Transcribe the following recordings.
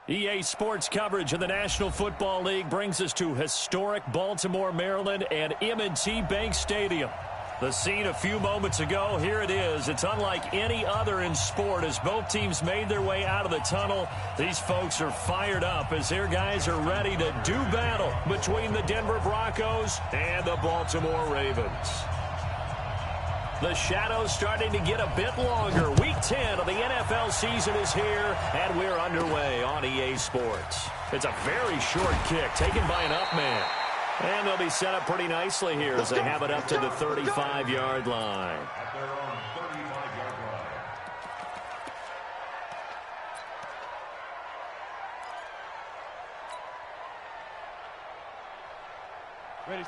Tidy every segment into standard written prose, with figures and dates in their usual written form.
EA Sports coverage of the National Football League brings us to historic Baltimore, Maryland, and M&T Bank Stadium. The scene a few moments ago, here it is. It's unlike any other in sport as both teams made their way out of the tunnel. These folks are fired up as their guys are ready to do battle between the Denver Broncos and the Baltimore Ravens. The shadow's starting to get a bit longer. Week 10 of the NFL season is here, and we're underway on EA Sports. It's a very short kick taken by an up man. And they'll be set up pretty nicely here as they have it up to the 35-yard line.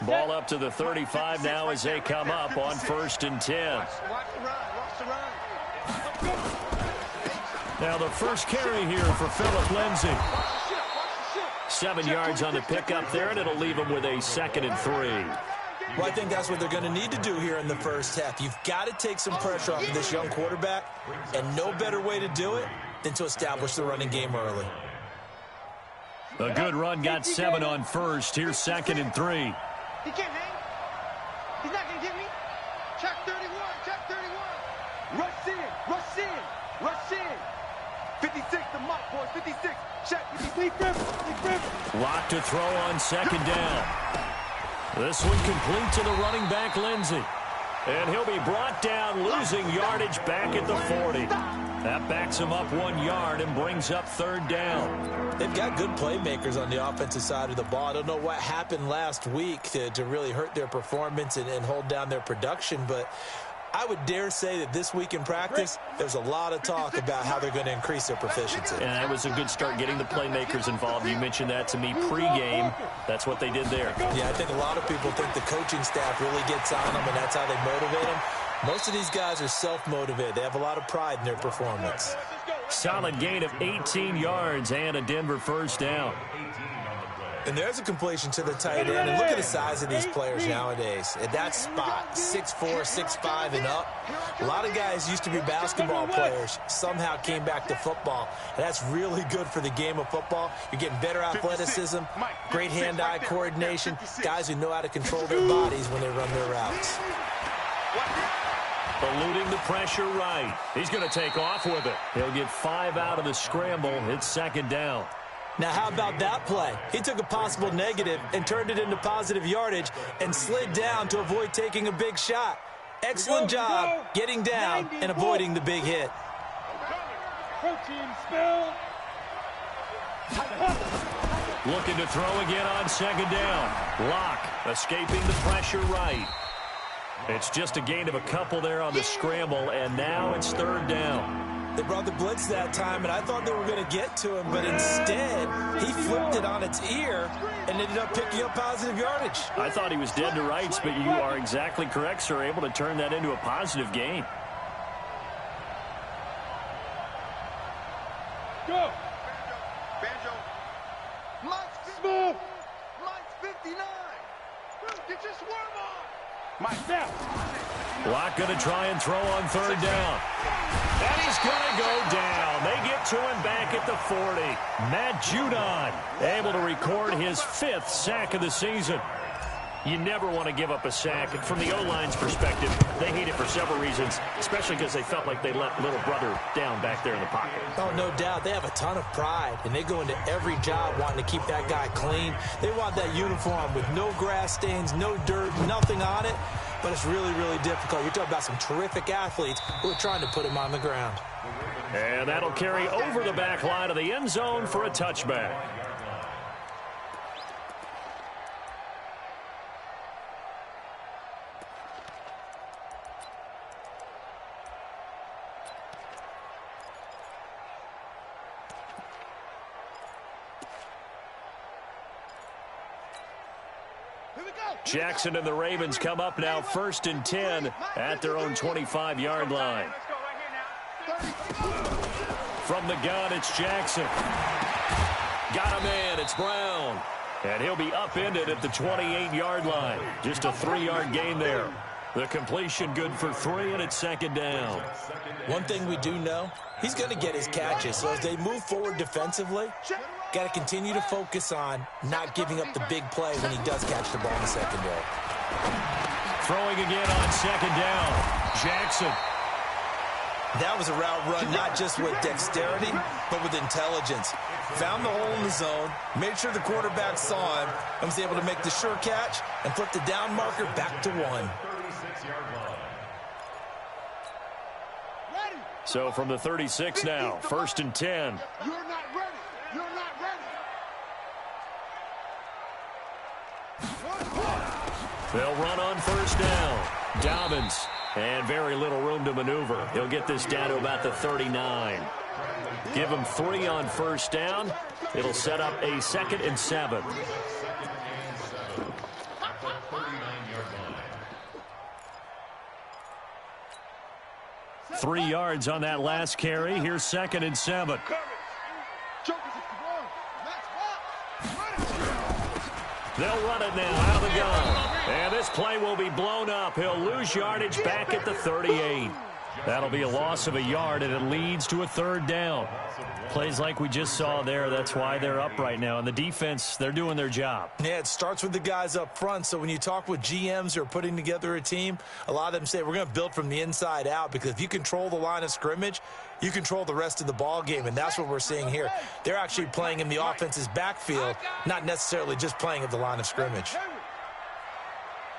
Ball up to the 35 now as they come up on 1st and 10. Now the first carry here for Phillip Lindsay. 7 yards on the pickup there, and it'll leave him with a 2nd and 3. Well, I think that's what they're going to need to do here in the first half. You've got to take some pressure off of this young quarterback, and no better way to do it than to establish the running game early. A good run got 7 on 1st. Here's 2nd and 3. He can't hang. He's not going to get me. Check 31, check 31. Rush in, rush in, rush in. 56, the mark, boys, 56. Check, lead grip. Lock to throw on 2nd down. This one complete to the running back, Lindsay. And he'll be brought down, losing yardage back at the 40. That backs him up 1 yard and brings up 3rd down. They've got good playmakers on the offensive side of the ball. I don't know what happened last week to really hurt their performance and hold down their production, but I would dare say that this week in practice, there's a lot of talk about how they're going to increase their proficiency. And that was a good start getting the playmakers involved. You mentioned that to me pregame. That's what they did there. Yeah, I think a lot of people think the coaching staff really gets on them, and that's how they motivate them. Most of these guys are self-motivated. They have a lot of pride in their performance. Solid gain of 18 yards and a Denver first down. And there's a completion to the tight end. And look at the size of these players nowadays. At that spot, 6'4", 6'5", and up. A lot of guys used to be basketball players, somehow came back to football. And that's really good for the game of football. You're getting better athleticism, great hand-eye coordination, guys who know how to control their bodies when they run their routes. Eluding the pressure right. He's going to take off with it. He'll get 5 out of the scramble. It's 2nd down. Now, how about that play? He took a possible negative and turned it into positive yardage and slid down to avoid taking a big shot. Excellent job getting down and avoiding the big hit. Looking to throw again on 2nd down. Lock escaping the pressure right. It's just a gain of a couple there on the scramble, and now it's 3rd down. They brought the blitz that time, and I thought they were going to get to him, but instead, he flipped it on its ear and ended up picking up positive yardage. I thought he was dead to rights, but you are exactly correct, sir, able to turn that into a positive gain. Go! Banjo. Mike's smooth. Mike's 59. Get your swerve on. Mike, now. Lock going to try and throw on 3rd down. And he's going to go down. They get to him back at the 40. Matt Judon able to record his 5th sack of the season. You never want to give up a sack. And from the O-line's perspective, they hate it for several reasons, especially because they felt like they let little brother down back there in the pocket. Oh, no doubt. They have a ton of pride, and they go into every job wanting to keep that guy clean. They want that uniform with no grass stains, no dirt, nothing on it. But it's really, really difficult. You're talking about some terrific athletes who are trying to put him on the ground. And that'll carry over the back line of the end zone for a touchback. Jackson and the Ravens come up now 1st and 10 at their own 25-yard line. From the gun, it's Jackson. Got a man, it's Brown. And he'll be upended at the 28-yard line. Just a 3-yard gain there. The completion good for 3, and it's second down. One thing we do know, he's going to get his catches. So as they move forward defensively, got to continue to focus on not giving up the big play when he does catch the ball in the secondary. Throwing again on second down. Jackson. That was a route run not just with dexterity, but with intelligence. Found the hole in the zone, made sure the quarterback saw him, and was able to make the sure catch and flip the down marker back to 1. So from the 36 now, 1st and 10. You're not ready. You're not ready. They'll run on 1st down. Dobbins. And very little room to maneuver. He'll get this down to about the 39. Give him 3 on 1st down. It'll set up a 2nd and 7. Three yards on that last carry. Here's 2nd and 7. They'll run it now out of the gun. And this play will be blown up. He'll lose yardage back at the 38. That'll be a loss of a yard, and it leads to a 3rd down. Plays like we just saw there, that's why they're up right now. And the defense, they're doing their job. Yeah, it starts with the guys up front. So when you talk with GMs who are putting together a team, a lot of them say we're going to build from the inside out, because if you control the line of scrimmage, you control the rest of the ball game, and that's what we're seeing here. They're actually playing in the offense's backfield, not necessarily just playing at the line of scrimmage.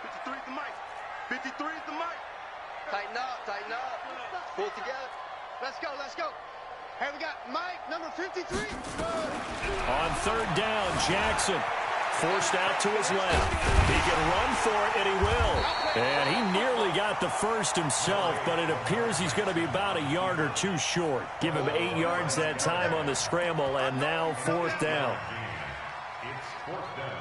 53 is the mic. 53 is the mic. Tighten up, tighten up. Pull together. Let's go, let's go. Hey, we got Mike, number 53. On 3rd down, Jackson forced out to his left. He can run for it, and he will. And he nearly got the first himself, but it appears he's going to be about a yard or 2 short. Give him 8 yards that time on the scramble, and now 4th down. It's 4th down.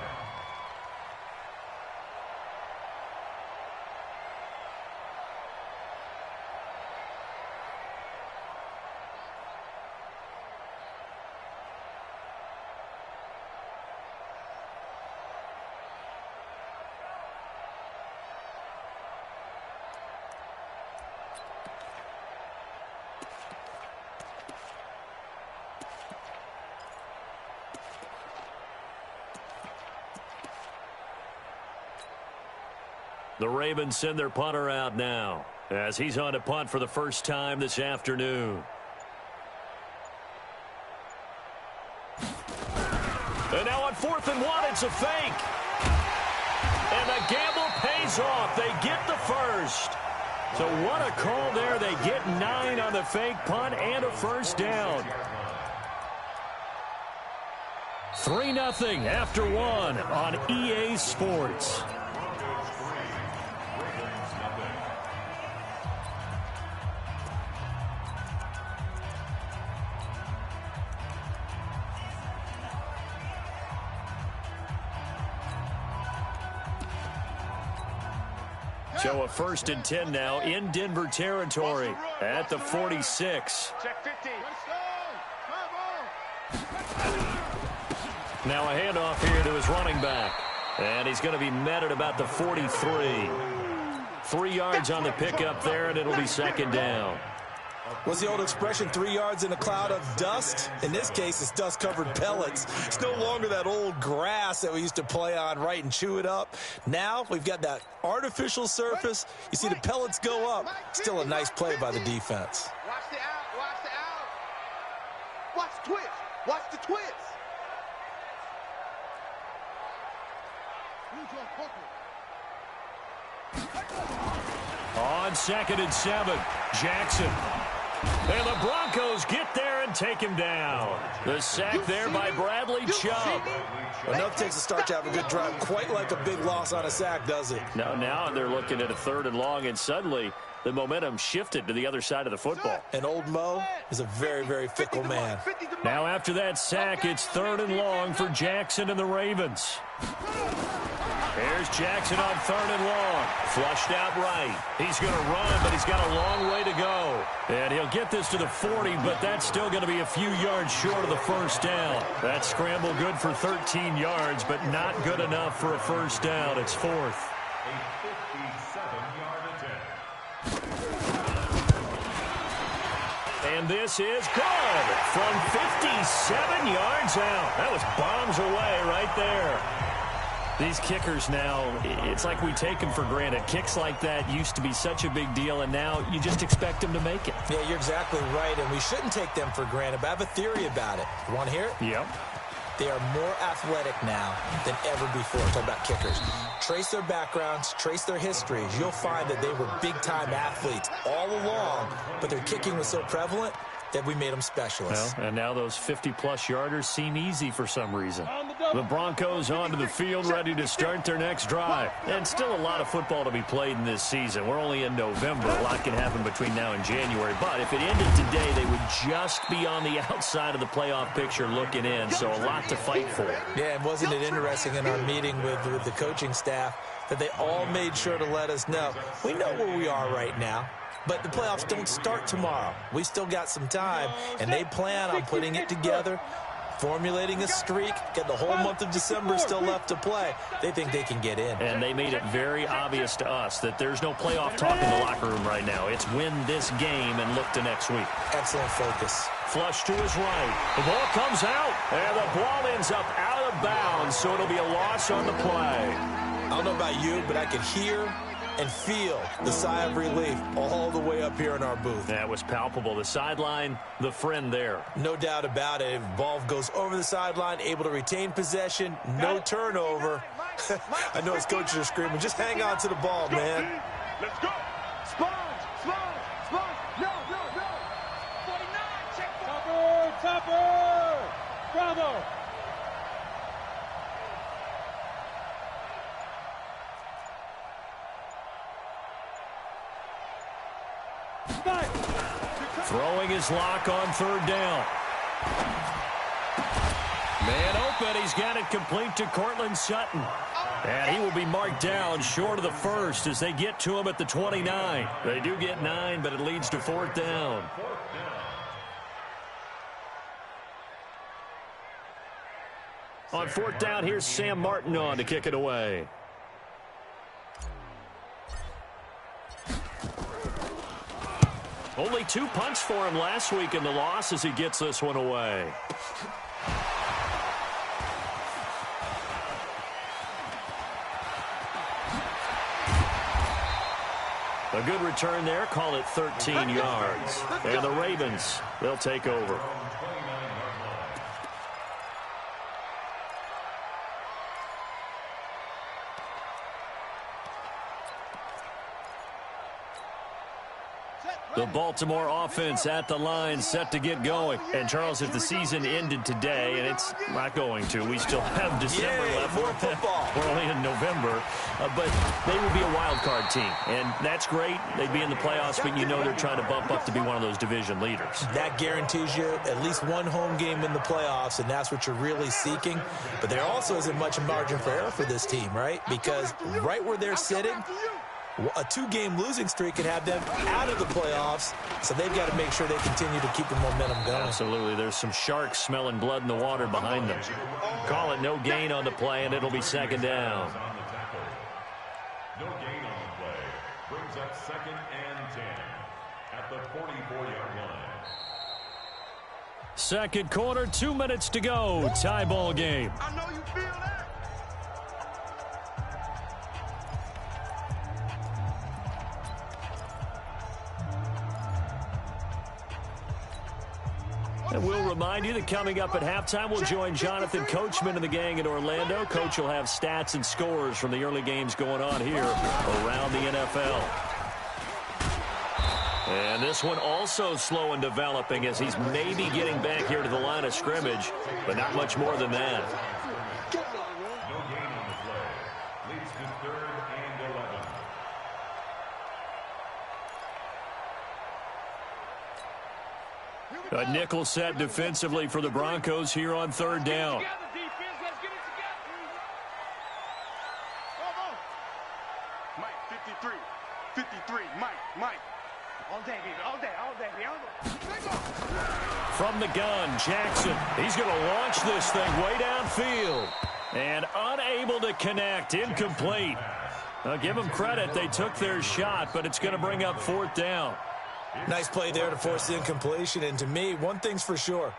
The Ravens send their punter out now as he's on to punt for the first time this afternoon. And now on 4th and 1, it's a fake. And the gamble pays off. They get the first. So what a call there. They get 9 on the fake punt and a 1st down. 3-0 after 1 on EA Sports. So a 1st and 10 now in Denver territory at the 46. Check 50. Now a handoff here to his running back. And he's going to be met at about the 43. 3 yards on the pickup there, and it'll be 2nd down. What's the old expression, 3 yards in a cloud of dust? In this case, it's dust-covered pellets. It's no longer that old grass that we used to play on, right, and chew it up. Now we've got that artificial surface. You see the pellets go up. Still a nice play by the defense. Watch the out, watch the out. Watch the twist, watch the twist. On 2nd and 7, Jackson. And the Broncos get there and take him down. The sack there by Bradley Chubb. Enough takes a start to have a good drive. Quite like a big loss on a sack, does it? Now they're looking at a 3rd and long, and suddenly the momentum shifted to the other side of the football. And old Mo is a very, very fickle man. Now after that sack, it's 3rd and long for Jackson and the Ravens. There's Jackson on 3rd and long. Flushed out right. He's going to run, but he's got a long way to go. And he'll get this to the 40, but that's still going to be a few yards short of the 1st down. That scramble good for 13 yards, but not good enough for a 1st down. It's 4th. 57-yard attempt. And this is good from 57 yards out. That was bombs away right there. These kickers now, it's like we take them for granted. Kicks like that used to be such a big deal, and now you just expect them to make it. Yeah, you're exactly right, and we shouldn't take them for granted, but I have a theory about it. You want to hear it? Yep. They are more athletic now than ever before. Talk about kickers. Trace their backgrounds, trace their histories. You'll find that they were big-time athletes all along, but their kicking was so prevalent that we made them specialists. Well, and now those 50-plus yarders seem easy for some reason. The Broncos onto the field, ready to start their next drive. And still a lot of football to be played in this season. We're only in November. A lot can happen between now and January. But if it ended today, they would just be on the outside of the playoff picture looking in. So a lot to fight for. Yeah, and wasn't it interesting in our meeting with the coaching staff that they all made sure to let us know, we know where we are right now. But the playoffs don't start tomorrow. We still got some time, and they plan on putting it together, formulating a streak, get the whole month of December still left to play. They think they can get in. And they made it very obvious to us that there's no playoff talk in the locker room right now. It's win this game and look to next week. Excellent focus. Flush to his right. The ball comes out, and the ball ends up out of bounds, so it'll be a loss on the play. I don't know about you, but I could hear and feel the sigh of relief all the way up here in our booth. That was palpable. The sideline, the friend there. No doubt about it. If the ball goes over the sideline, able to retain possession, no turnover. I know his coaches are screaming, just hang on to the ball, man. Let's go. Sponge, sponge, sponge. No, no, no. 49, check. Topper. Bravo. Throwing his lock on third down. Man open. He's got it complete to Cortland Sutton. And he will be marked down short of the first as they get to him at the 29. They do get 9, but it leads to fourth down. On fourth down, here's Sam Martin on to kick it away. Only 2 punts for him last week in the loss as he gets this one away. A good return there. Call it 13 yards. And the Ravens, they'll take over. The Baltimore offense at the line, set to get going. And, Charles, if the season ended today, and it's not going to, we still have December left. More football. We're only in November. But they would be a wild card team. And that's great. They'd be in the playoffs, but you know they're trying to bump up to be one of those division leaders. That guarantees you at least one home game in the playoffs, and that's what you're really seeking. But there also isn't much margin for error for this team, right? Because right where they're sitting, a 2-game losing streak could have them out of the playoffs, so they've got to make sure they continue to keep the momentum going. Absolutely. There's some sharks smelling blood in the water behind them. Call it no gain on the play, and it'll be second down. No gain on the play. Brings up 2nd and 10 at the 44-yard line. Second quarter, 2 minutes to go. Tie ball game. I know you feel that. And we'll remind you that coming up at halftime, we'll join Jonathan Coachman and the gang in Orlando. Coach will have stats and scores from the early games going on here around the NFL. And this one also slow in developing as he's maybe getting back here to the line of scrimmage, but not much more than that. No gain on the play. Leads to 3rd and 11. A nickel set defensively for the Broncos here on third down. Mike, 53, Mike. All day, baby, all day. From the gun, Jackson. He's going to launch this thing way downfield. And unable to connect, incomplete. I'll give them credit. They took their shot, but it's going to bring up 4th down. Nice play there to force the incompletion. And to me, one thing's for sure.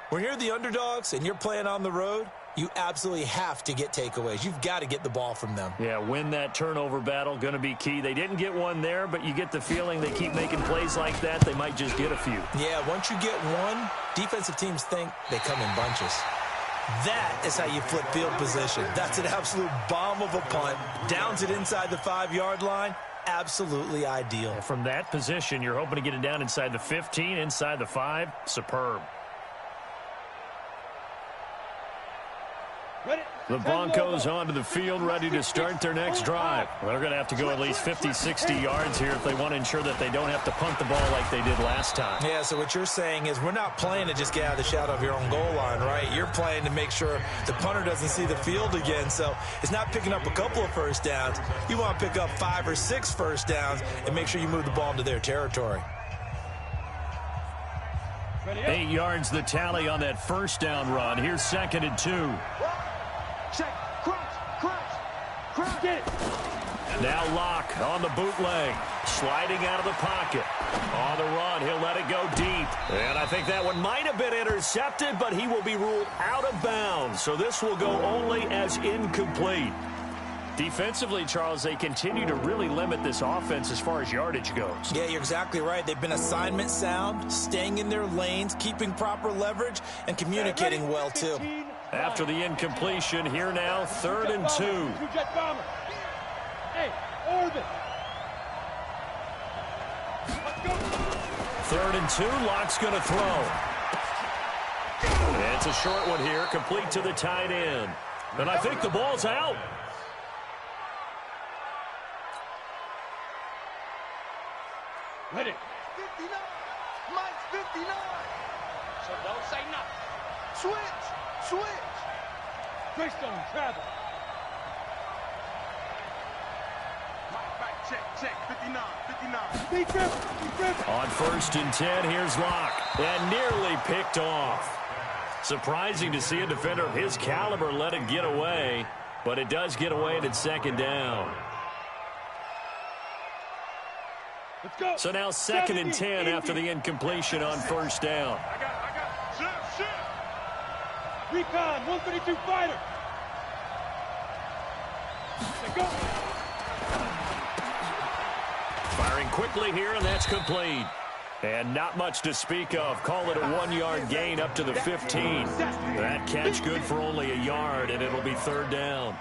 When you're the underdogs and you're playing on the road, you absolutely have to get takeaways. You've got to get the ball from them. Yeah, win that turnover battle, going to be key. They didn't get one there, but you get the feeling they keep making plays like that, they might just get a few. Yeah, once you get one, defensive teams think they come in bunches. That is how you flip field position. That's an absolute bomb of a punt. Downs it inside the 5-yard line. Absolutely ideal. And from that position, you're hoping to get it down inside the 15, inside the 5. Superb. The Broncos onto the field, ready to start their next drive. They're going to have to go at least 50, 60 yards here if they want to ensure that they don't have to punt the ball like they did last time. Yeah, so what you're saying is we're not playing to just get out of the shadow of your own goal line, right? You're playing to make sure the punter doesn't see the field again. So it's not picking up a couple of first downs. You want to pick up 5 or 6 first downs and make sure you move the ball into their territory. 8 yards the tally on that first down run. Here's 2nd and 2. Check. Crunch. Get it. Now Locke on the bootleg. Sliding out of the pocket. On the run, he'll let it go deep. And I think that one might have been intercepted, but he will be ruled out of bounds. So this will go only as incomplete. Defensively, Charles, they continue to really limit this offense as far as yardage goes. Yeah, you're exactly right. They've been assignment sound, staying in their lanes, keeping proper leverage, and communicating well, too. After the incompletion, here now, 3rd and 2. Hey, orbit. 3rd and 2, Locke's going to throw. It's a short one here, complete to the tight end. And I think the ball's out. Ready. 59. Mike's 59. So don't say nothing. Switch. Greystone, travel. Mike back, check. 59. Be triple. On 1st and 10, here's Locke. And nearly picked off. Surprising to see a defender of his caliber let it get away. But it does get away and it's 2nd down. Let's go. So now 2nd and 10 after the incompletion on 1st down. I got. Shit. Recon, 132 fighter. Let's go. Firing quickly here, and that's complete. And not much to speak of. Call it a 1-yard gain up to the 15. That catch good for only a yard, and it'll be 3rd down.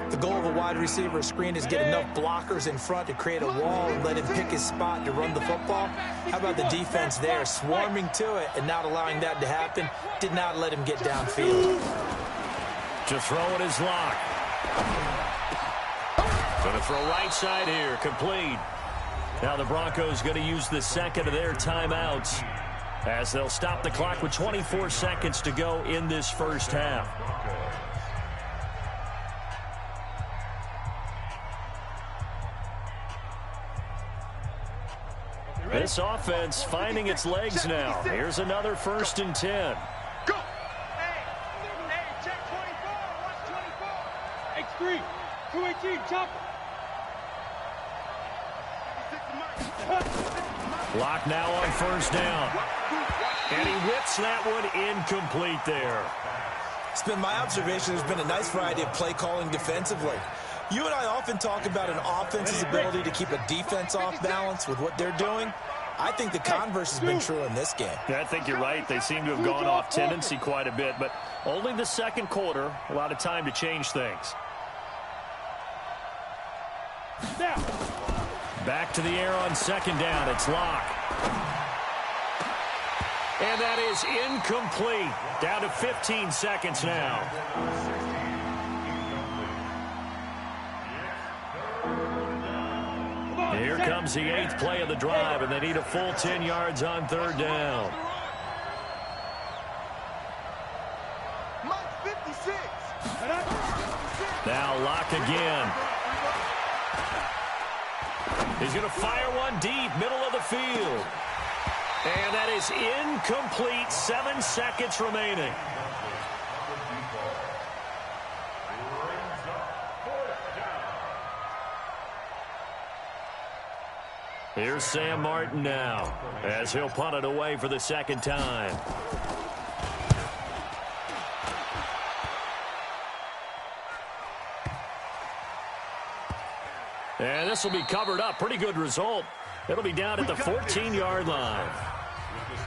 The goal of a wide receiver screen is get enough blockers in front to create a wall and let him pick his spot to run the football. How about the defense there, swarming to it and not allowing that to happen? Did not let him get downfield. To throw it is Locke. Going to throw right side here, complete. Now the Broncos going to use the 2nd of their timeouts as they'll stop the clock with 24 seconds to go in this first half. This offense finding its legs now. Here's another 1st and 10. Go. Hey, check 24. Watch 24. X3, 218, chopper. Locke now on 1st down. And he whips that one incomplete there. It's been my observation there's been a nice variety of play calling defensively. You and I often talk about an offense's ability to keep a defense off balance with what they're doing. I think the converse has been true in this game. Yeah, I think you're right. They seem to have gone off tendency quite a bit, but only the 2nd quarter, a lot of time to change things. Now. Back to the air on 2nd down. It's Locke. And that is incomplete. Down to 15 seconds now. Here comes the 8th play of the drive, and they need a full 10 yards on 3rd down. Now Locke again. He's going to fire one deep, middle of the field. And that is incomplete. 7 seconds remaining. Here's Sam Martin now as he'll punt it away for the second time. And this will be covered up. Pretty good result. It'll be down at the 14-yard line.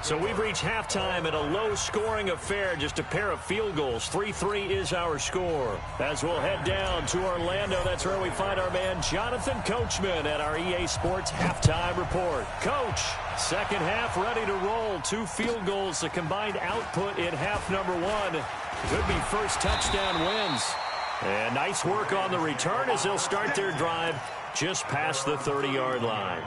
So we've reached halftime at a low-scoring affair, just a pair of field goals. 3-3 is our score. As we'll head down to Orlando, that's where we find our man Jonathan Coachman at our EA Sports Halftime Report. Coach, second half ready to roll. 2 field goals, the combined output in half number 1. Could be first touchdown wins. And nice work on the return as they'll start their drive just past the 30-yard line.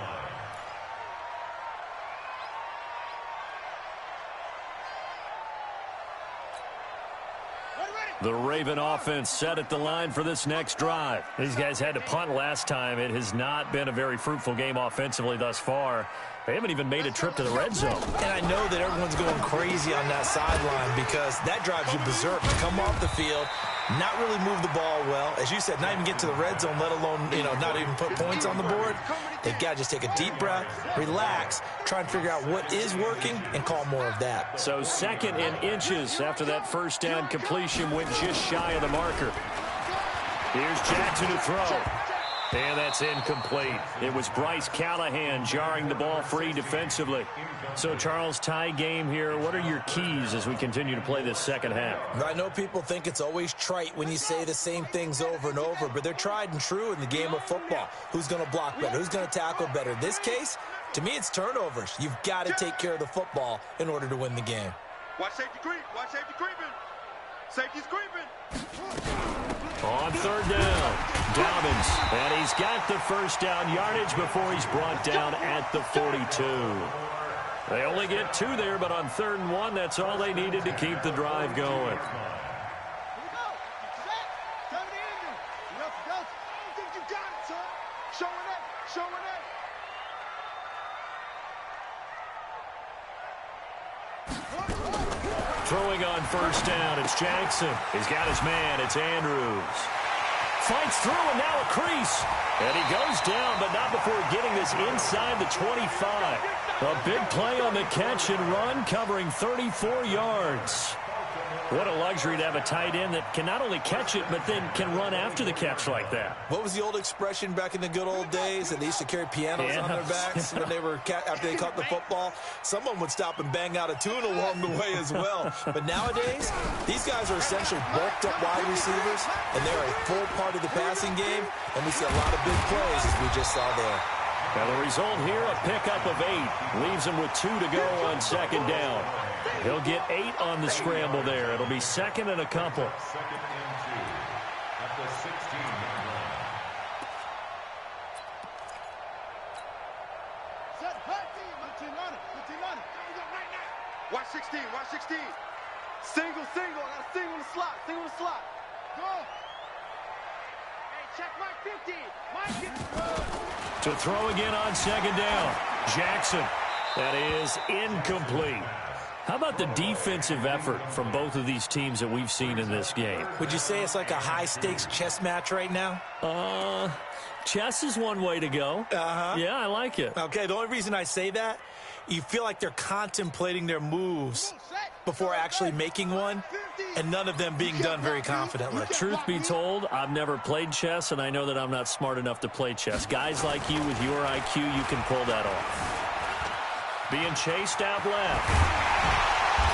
The Raven offense set at the line for this next drive. These guys had to punt last time. It has not been a very fruitful game offensively thus far. They haven't even made a trip to the red zone. And I know that everyone's going crazy on that sideline because that drives you berserk. You come off the field, not really move the ball well. As you said, not even get to the red zone, let alone, not even put points on the board. They've got to just take a deep breath, relax, try and figure out what is working, and call more of that. So 2nd and inches after that first down completion went just shy of the marker. Here's Jackson to throw. And that's incomplete. It was Bryce Callahan jarring the ball free defensively. So, Charles, tie game here. What are your keys as we continue to play this second half? I know people think it's always trite when you say the same things over and over, but they're tried and true in the game of football. Who's going to block better? Who's going to tackle better? In this case, to me, it's turnovers. You've got to take care of the football in order to win the game. Watch safety creep. Watch safety creeping. Safety's creeping. On third down, Dobbins, and he's got the first down yardage before he's brought down at the 42. They only get 2 there, but on 3rd and 1, that's all they needed to keep the drive going. Throwing on first down, it's Jackson. He's got his man, it's Andrews. Fights through, and now a crease. And he goes down, but not before getting this inside the 25. A big play on the catch and run, covering 34 yards. What a luxury to have a tight end that can not only catch it, but then can run after the catch like that. What was the old expression back in the good old days that they used to carry pianos on their backs when they were after they caught the football? Someone would stop and bang out a tune along the way as well. But nowadays, these guys are essentially bulked up wide receivers, and they're a full part of the passing game, and we see a lot of big plays as we just saw there. Now the result here, a pickup of 8. Leaves him with 2 to go on 2nd down. He'll get 8 on the scramble there. It'll be 2nd and a couple. 2nd and 2 at the 16-yard line. Watch 16, watch 16. Single. I got a single in the slot, Go. Hey, check my 50. To throw again on 2nd down. Jackson. That is incomplete. How about the defensive effort from both of these teams that we've seen in this game? Would you say it's like a high-stakes chess match right now? Chess is one way to go. Yeah, I like it. Okay, the only reason I say that, you feel like they're contemplating their moves before actually making one, and none of them being done very confidently. Truth be told, I've never played chess, and I know that I'm not smart enough to play chess. Guys like you with your IQ, you can pull that off. Being chased out left.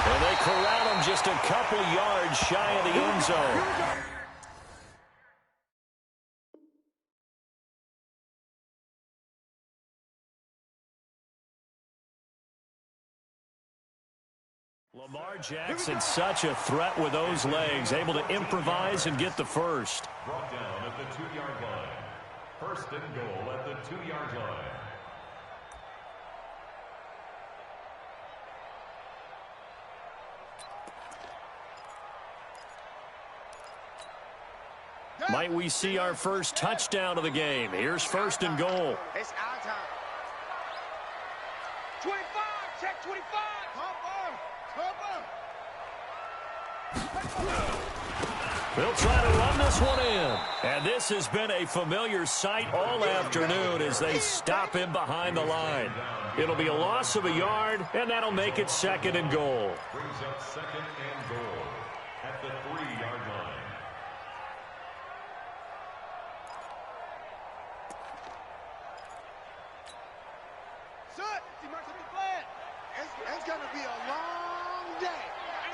And they corral him just a couple yards shy of the end zone. Lamar Jackson, such a threat with those legs, able to improvise and get the first. Brought down at the 2-yard line. 1st and goal at the 2-yard line. Might we see our first touchdown of the game? Here's 1st and goal. It's our time. 25, check 25. They'll try to run this one in. And this has been a familiar sight all afternoon as they stop him behind the line. It'll be a loss of a yard, and that'll make it 2nd and goal. Brings up 2nd and goal at the 3-yard line. It's going to be a long day.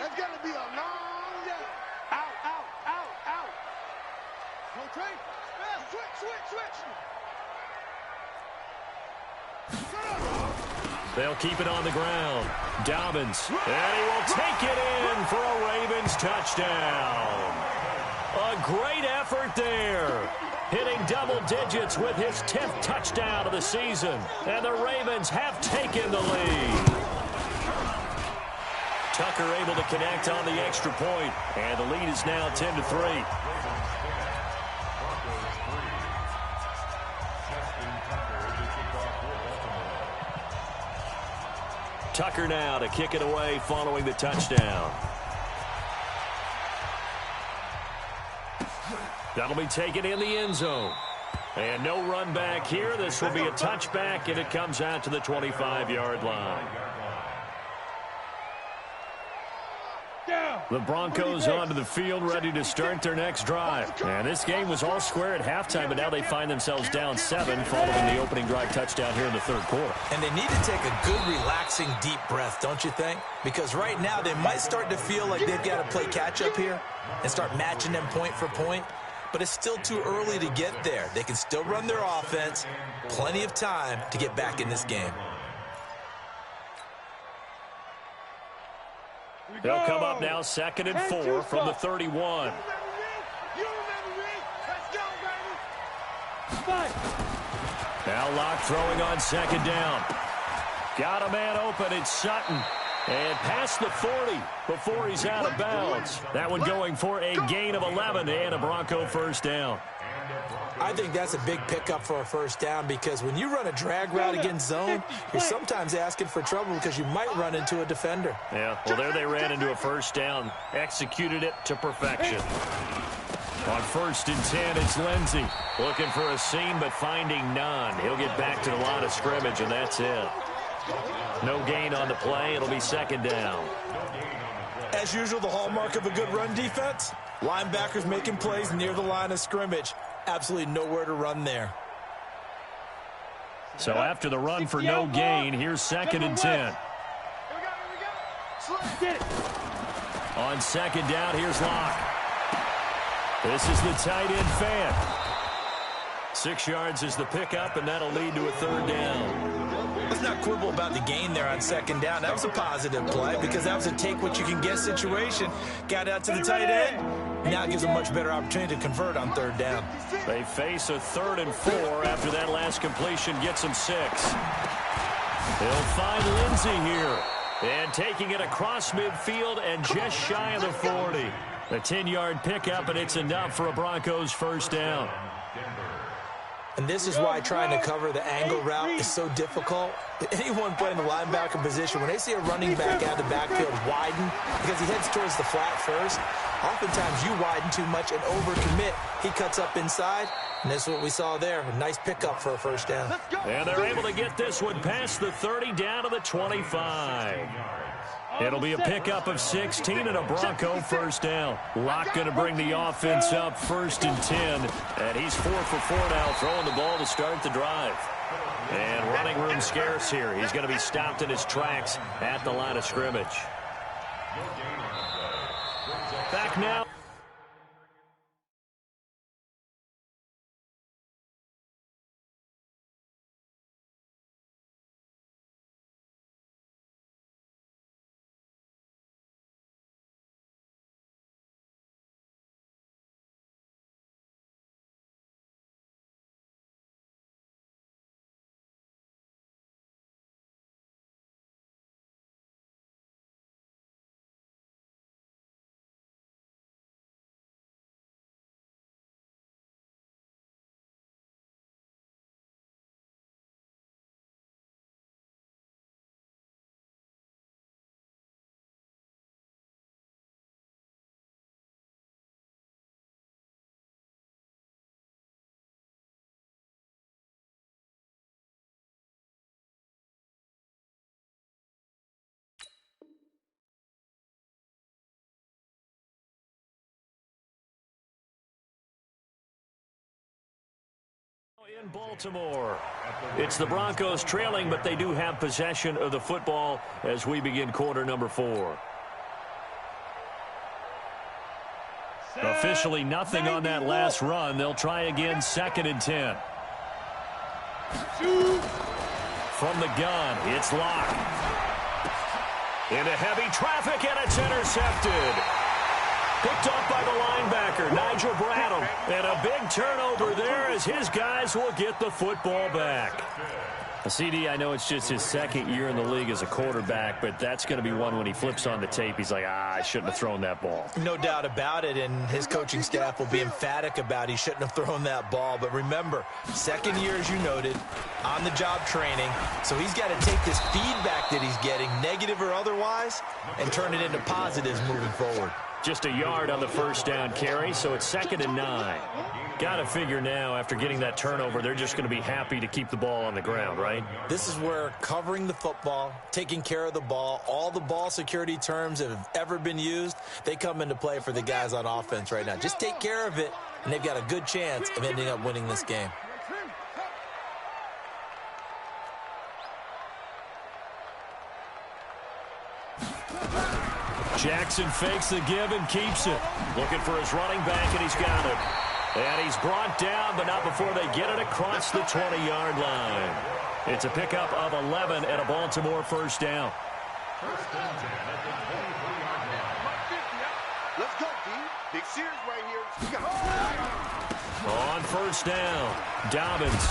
It's going to be a long day. Out, out, out, out. No trade. Switch. They'll keep it on the ground. Dobbins, and he will take it in for a Ravens touchdown. A great effort there. Hitting double digits with his 10th touchdown of the season. And the Ravens have taken the lead. Tucker able to connect on the extra point, and the lead is now 10-3. Tucker now to kick it away following the touchdown. That'll be taken in the end zone. And no run back here. This will be a touchback, and it comes out to the 25-yard line. The Broncos onto the field, ready to start their next drive. And this game was all square at halftime, but now they find themselves down 7 following the opening drive touchdown here in the 3rd quarter. And they need to take a good, relaxing, deep breath, don't you think? Because right now they might start to feel like they've got to play catch-up here and start matching them point for point. But it's still too early to get there. They can still run their offense. Plenty of time to get back in this game. They'll come up now 2nd and 4 from the 31. Now Locke throwing on 2nd down. Got a man open. It's Sutton. And past the 40 before he's out of bounds. That one going for a gain of 11 and a Bronco first down. I think that's a big pickup for a first down because when you run a drag route against zone, you're sometimes asking for trouble because you might run into a defender. Yeah, well, there they ran into a first down, executed it to perfection. On 1st and 10, it's Lindsey looking for a seam but finding none. He'll get back to the line of scrimmage, and that's it. No gain on the play. It'll be 2nd down. As usual, the hallmark of a good run defense, linebackers making plays near the line of scrimmage. Absolutely nowhere to run there. So after the run for no gain, here's 2nd and 10. On 2nd down, here's Locke. This is the tight end fan. 6 yards is the pickup, and that'll lead to a 3rd down. Let's not quibble about the gain there on 2nd down. That was a positive play because that was a take-what-you-can-get situation. Got out to the tight end. Now it gives a much better opportunity to convert on 3rd down. They face a 3rd and 4 after that last completion gets them 6. They'll find Lindsey here. And taking it across midfield and just shy of the 40. A 10-yard pickup, and it's enough for a Broncos first down. And this is why trying to cover the angle route is so difficult. Anyone playing the linebacker position, when they see a running back out of the backfield widen because he heads towards the flat first, oftentimes you widen too much and overcommit. He cuts up inside, and that's what we saw there. A nice pickup for a first down. And they're able to get this one past the 30 down to the 25. It'll be a pickup of 16 and a Bronco first down. Locke going to bring the offense up 1st and 10. And he's 4 for 4 now, throwing the ball to start the drive. And running room scarce here. He's going to be stopped in his tracks at the line of scrimmage. Back now. In Baltimore, it's the Broncos trailing, but they do have possession of the football as we begin quarter number 4. Officially nothing on that last run. They'll try again, 2nd and 10. From the gun, it's Locke. Into heavy traffic, and it's intercepted. Picked off by the linebacker, Nigel Bradham. And a big turnover there as his guys will get the football back. CD, I know it's just his 2nd year in the league as a quarterback, but that's going to be one when he flips on the tape. He's like, I shouldn't have thrown that ball. No doubt about it, and his coaching staff will be emphatic about he shouldn't have thrown that ball. But remember, 2nd year, as you noted, on-the-job training. So he's got to take this feedback that he's getting, negative or otherwise, and turn it into positives moving forward. Just a yard on the first down carry, so it's 2nd and 9. Got to figure now, after getting that turnover, they're just going to be happy to keep the ball on the ground, right? This is where covering the football, taking care of the ball, all the ball security terms that have ever been used, they come into play for the guys on offense right now. Just take care of it, and they've got a good chance of ending up winning this game. Jackson fakes the give and keeps it. Looking for his running back, and he's got it. And he's brought down, but not before they get it across the 20-yard line. It's a pickup of 11 and a Baltimore first down. Let's go, D. Big series right here. On first down, Dobbins.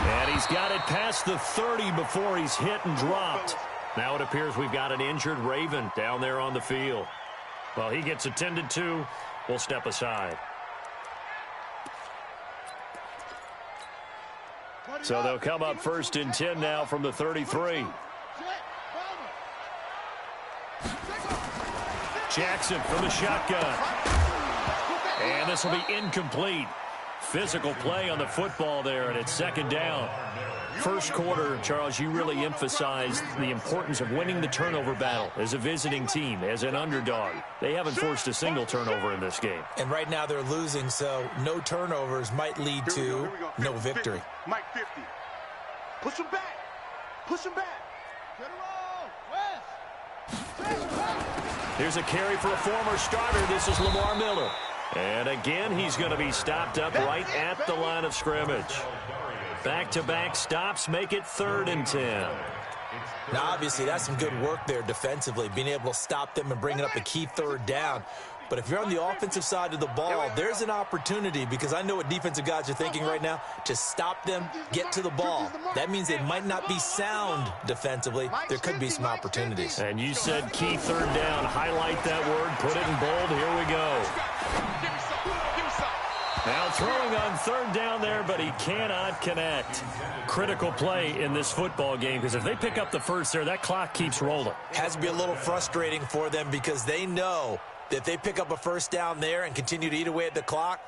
And he's got it past the 30 before he's hit and dropped. Now it appears we've got an injured Raven down there on the field. Well, he gets attended to. We'll step aside. So they'll come up 1st and 10 now from the 33. Jackson from the shotgun. And this will be incomplete. Physical play on the football there, and it's 2nd down. First quarter, Charles, you really emphasized the importance of winning the turnover battle as a visiting team, as an underdog. They haven't forced a single turnover in this game. And right now they're losing, so no turnovers might lead to no victory. Mike 50. Push him back. Push him back. Get him on. Here's a carry for a former starter. This is Lamar Miller. And again, he's going to be stopped up right at the line of scrimmage. Back-to-back stops make it 3rd and 10. Now, obviously, that's some good work there defensively, being able to stop them and bringing up a key 3rd down. But if you're on the offensive side of the ball, there's an opportunity, because I know what defensive guys are thinking right now, to stop them, get to the ball. That means they might not be sound defensively. There could be some opportunities. And you said key 3rd down. Highlight that word. Put it in bold. Here we go. Now throwing on 3rd down there, but he cannot connect. Critical play in this football game, because if they pick up the first there, that clock keeps rolling. Has to be a little frustrating for them, because they know that if they pick up a first down there and continue to eat away at the clock,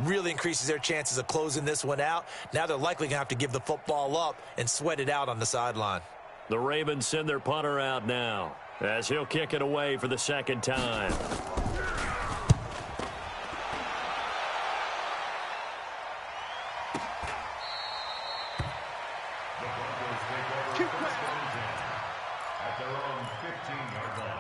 really increases their chances of closing this one out. Now they're likely going to have to give the football up and sweat it out on the sideline. The Ravens send their punter out now as he'll kick it away for the 2nd time. At their own 15-yard line.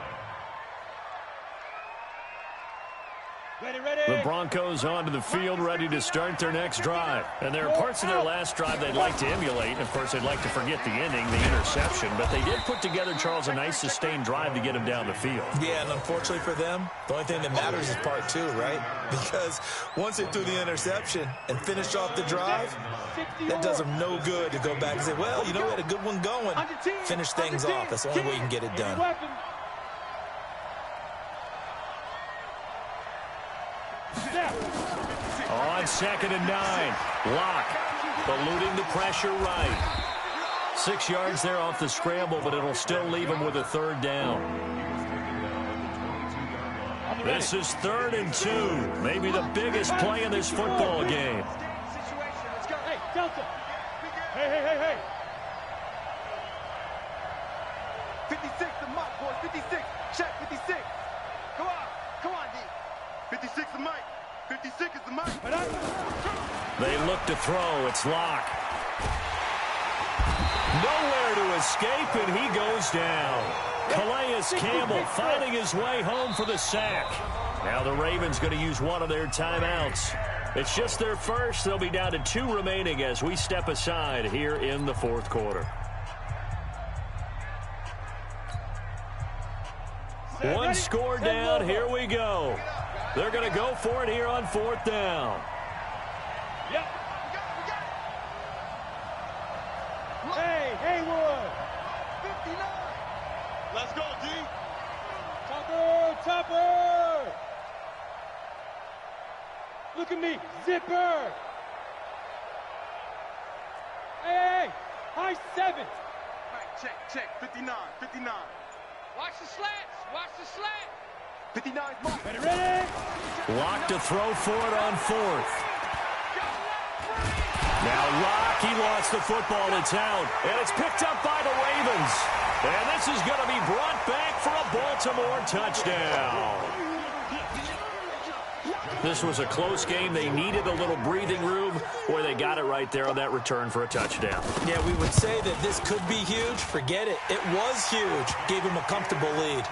The Broncos onto the field, ready to start their next drive. And there are parts of their last drive they'd like to emulate. And, of course, they'd like to forget the ending, the interception. But they did put together, Charles, a nice sustained drive to get him down the field. Yeah, and unfortunately for them, the only thing that matters is part 2, right? Because once they threw the interception and finished off the drive, that does them no good to go back and say, well, you know, we had a good one going. Finish things off. That's the only way you can get it done. On 2nd and 9, Locke eluding the pressure right. 6 yards there off the scramble, but it'll still leave him with a 3rd down. This is 3rd and 2, maybe the biggest play in this football game. Hey, Delta. Hey. 56 to Mike, boys. 56. Check 56. Come on, D. 56 to Mike. 56 is the mic. They look to throw. It's Locke. Nowhere to escape, and he goes down. Calais Campbell finding his way home for the sack. Now the Ravens going to use one of their timeouts. It's just their first. They'll be down to 2 remaining as we step aside here in the fourth quarter. One score down. Here we go. They're going to go for it here on 4th down. Yep. Hey, Haywood. 59. Let's go, D. Topper. Look at me. Zipper. Hey. High 7. Right, check. 59. Watch the slats. 59's mark. Ready? Locke to throw for it on 4th. Now Locke, he lost the football. It's out. And it's picked up by the Ravens. And this is going to be brought back for a Baltimore touchdown. This was a close game. They needed a little breathing room, where they got it right there on that return for a touchdown. Yeah, we would say that this could be huge. Forget it. It was huge. Gave him a comfortable lead.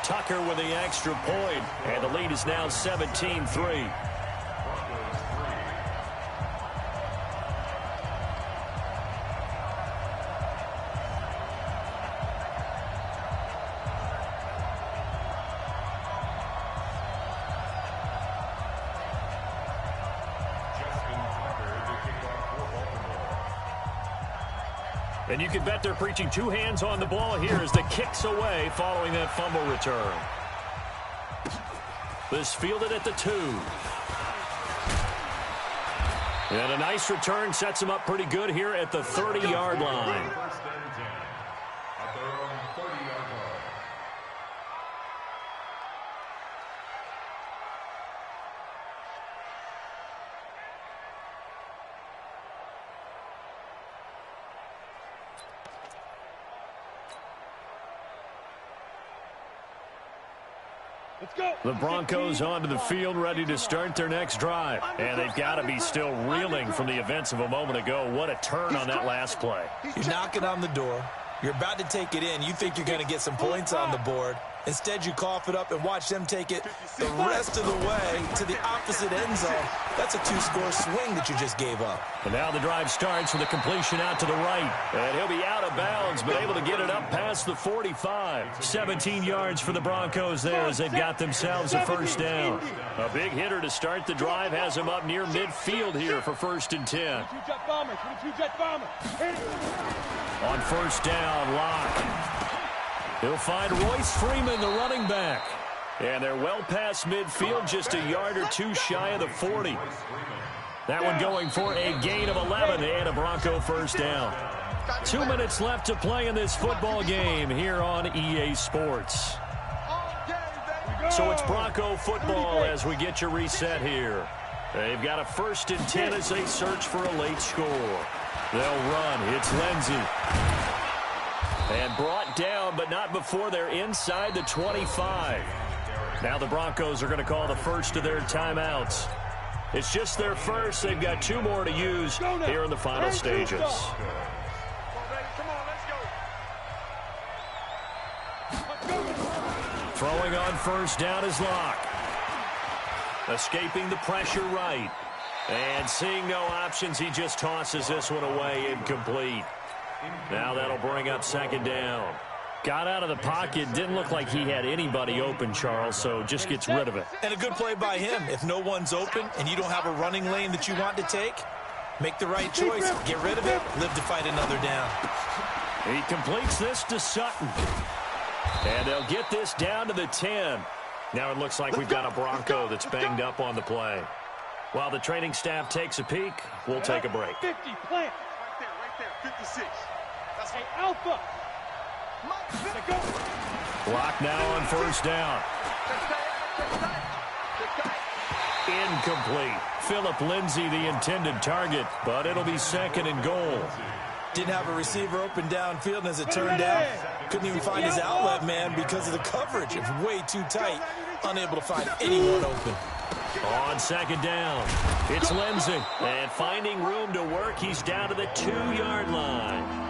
Tucker with the extra point, and the lead is now 17-3. And you can bet they're preaching 2 hands on the ball here as the kick's away following that fumble return. This fielded at the 2. And a nice return sets him up pretty good here at the 30-yard line. First and 10 at their own 30-yard line. The Broncos onto the field, ready to start their next drive. And they've got to be still reeling from the events of a moment ago. What a turn on that last play. You're knocking on the door. You're about to take it in. You think you're going to get some points on the board. Instead, you cough it up and watch them take it the rest of the way to the opposite end zone. That's a 2-score swing that you just gave up. And now the drive starts with a completion out to the right. And he'll be out of bounds, but able to get it up past the 45. 17 yards for the Broncos there as they've got themselves a first down. A big hitter to start the drive has him up near midfield here for 1st and 10. On 1st down, Locke. He'll find Royce Freeman, the running back. And they're well past midfield, just a yard or 2 shy of the 40. That one going for a gain of 11 and a Bronco first down. 2 minutes left to play in this football game here on EA Sports. So it's Bronco football as we get your reset here. They've got a 1st and 10 as they search for a late score. They'll run. It's Lindsey. And brought down, but not before they're inside the 25. Now the Broncos are going to call the first of their timeouts. It's just their first. They've got 2 more to use here in the final stages. Throwing on 1st down is Locke. Escaping the pressure right. And seeing no options, he just tosses this one away, incomplete. Now that'll bring up 2nd down. Got out of the pocket. Didn't look like he had anybody open, Charles, so just gets rid of it. And a good play by him. If no one's open and you don't have a running lane that you want to take, make the right choice. Get rid of it. Live to fight another down. He completes this to Sutton. And they'll get this down to the 10. Now it looks like we've got a Bronco that's banged up on the play. While the training staff takes a peek, we'll take a break. 50, plant. Right there, 56. That's hey, Alpha. Block now on 1st down. Incomplete. Philip Lindsay, the intended target, but it'll be 2nd and goal. Didn't have a receiver open downfield, and as it turned out, couldn't even find his outlet man because of the coverage. It was way too tight, unable to find anyone open. On second down, it's Lindsey. And finding room to work, he's down to the 2-yard line.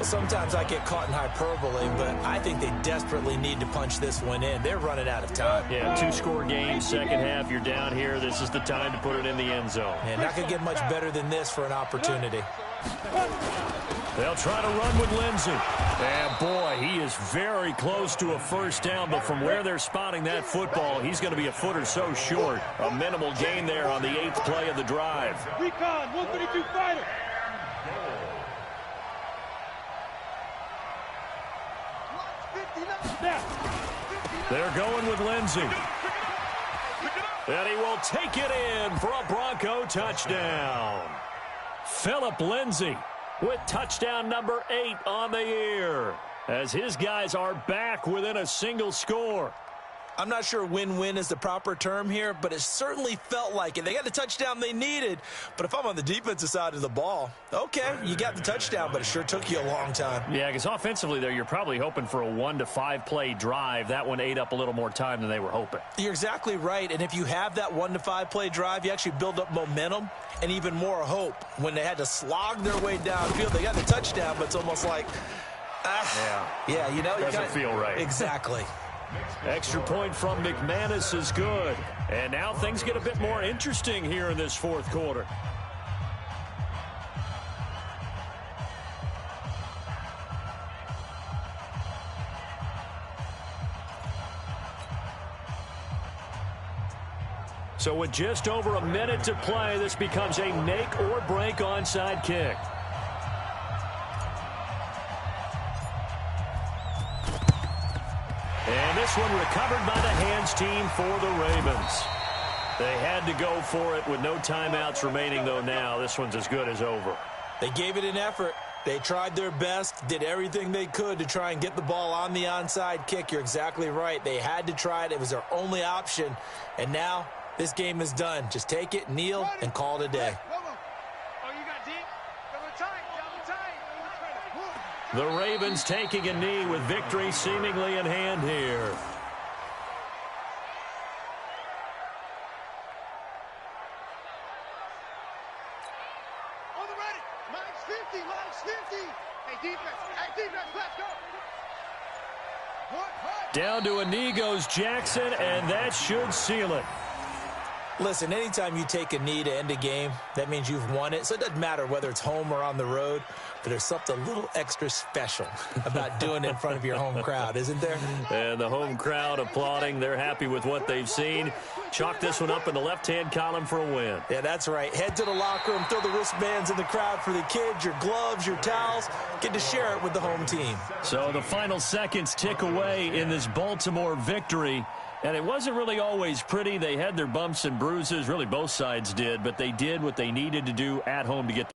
Sometimes I get caught in hyperbole, but I think they desperately need to punch this one in. They're running out of time. Yeah, 2-score game, second half, you're down here. This is the time to put it in the end zone. And not going to get much better than this for an opportunity. They'll try to run with Lindsey. And, boy, he is very close to a first down, but from where they're spotting that football, he's going to be a foot or so short. A minimal gain there on the 8th play of the drive. Recon, 132 fighter. They're going with Lindsey. And he will take it in for a Bronco touchdown. Phillip Lindsey with touchdown number 8 on the year, as his guys are back within a single score. I'm not sure win-win is the proper term here, but it certainly felt like it. They got the touchdown they needed, but if I'm on the defensive side of the ball, okay, you got the touchdown, but it sure took you a long time. Yeah, because offensively there, you're probably hoping for a 1 to 5 play drive. That one ate up a little more time than they were hoping. You're exactly right, and if you have that 1 to 5 play drive, you actually build up momentum and even more hope. When they had to slog their way downfield, they got the touchdown, but it's almost like, yeah, you know, doesn't feel right. Exactly. Extra point from McManus is good. And now things get a bit more interesting here in this fourth quarter. So with just over a minute to play, this becomes a make or break onside kick. And this one recovered by the hands team for the Ravens. They had to go for it with no timeouts remaining, though, now. This one's as good as over. They gave it an effort. They tried their best, did everything they could to try and get the ball on the onside kick. You're exactly right. They had to try it. It was their only option. And now this game is done. Just take it, kneel, and call it a day. The Ravens taking a knee with victory seemingly in hand here. On the ready. Minus 50. Hey, defense, let's go. Down to a knee goes Jackson, and that should seal it. Listen, anytime you take a knee to end a game, that means you've won it. So it doesn't matter whether it's home or on the road, but there's something a little extra special about doing it in front of your home crowd, isn't there? And the home crowd applauding. They're happy with what they've seen. Chalk this one up in the left-hand column for a win. Yeah, that's right. Head to the locker room, throw the wristbands in the crowd for the kids, your gloves, your towels. Get to share it with the home team. So the final seconds tick away in this Baltimore victory. And it wasn't really always pretty. They had their bumps and bruises. Really, both sides did. But they did what they needed to do at home to get